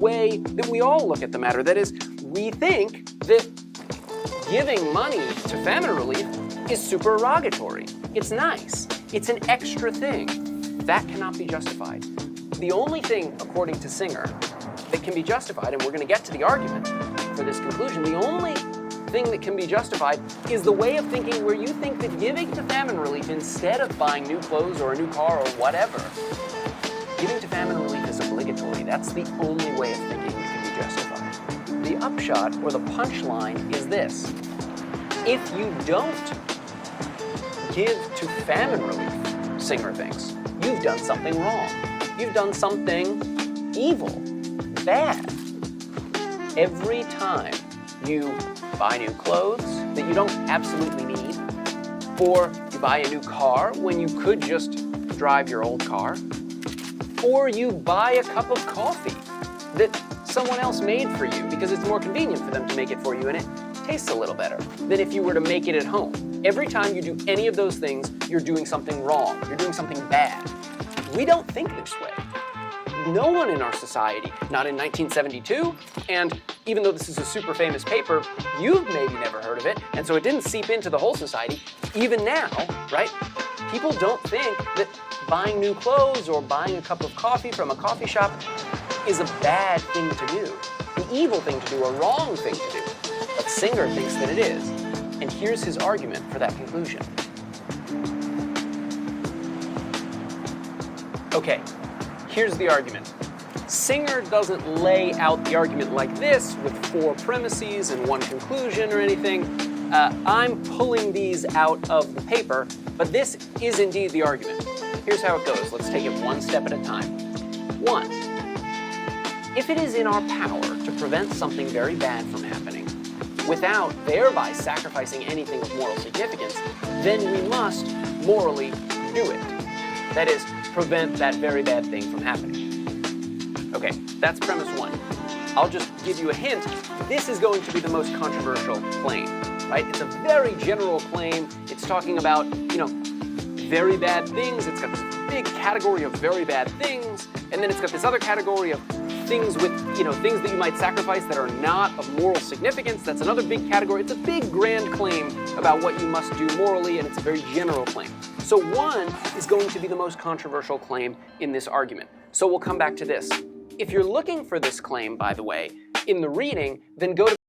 way that we all look at the matter. That is, we think that giving money to famine relief is supererogatory. It's nice. It's an extra thing. That cannot be justified. The only thing, according to Singer, that can be justified, and we're going to get to the argument for this conclusion, the only thing that can be justified is the way of thinking where you think that giving to famine relief instead of buying new clothes or a new car or whatever, giving to famine relief is obligatory. That's the only way of thinking that can be justified. The upshot or the punchline is this. If you don't give to famine relief, Singer thinks, you've done something wrong. You've done something evil, bad. Every time you buy new clothes that you don't absolutely need, or you buy a new car when you could just drive your old car, or you buy a cup of coffee that someone else made for you because it's more convenient for them to make it for you and it tastes a little better than if you were to make it at home. Every time you do any of those things, you're doing something wrong. You're doing something bad. We don't think this way. No one in our society, not in 1972, and even though this is a super famous paper, you've maybe never heard of it, and so it didn't seep into the whole society. Even now, right? People don't think that buying new clothes or buying a cup of coffee from a coffee shop is a bad thing to do, an evil thing to do, a wrong thing to do. But Singer thinks that it is, and here's his argument for that conclusion. Okay, here's the argument. Singer doesn't lay out the argument like this with 4 premises and 1 conclusion or anything. I'm pulling these out of the paper, but this is indeed the argument. Here's how it goes. Let's take it one step at a time. 1, if it is in our power to prevent something very bad from happening without thereby sacrificing anything of moral significance, then we must morally do it. That is, prevent that very bad thing from happening. Okay, that's premise 1. I'll just give you a hint. This is going to be the most controversial claim, right? It's a very general claim. It's talking about, very bad things. It's got this big category of very bad things, and then it's got this other category of things with, things that you might sacrifice that are not of moral significance. That's another big category. It's a big, grand claim about what you must do morally, and it's a very general claim. So 1 is going to be the most controversial claim in this argument. So we'll come back to this. If you're looking for this claim, by the way, in the reading, then go to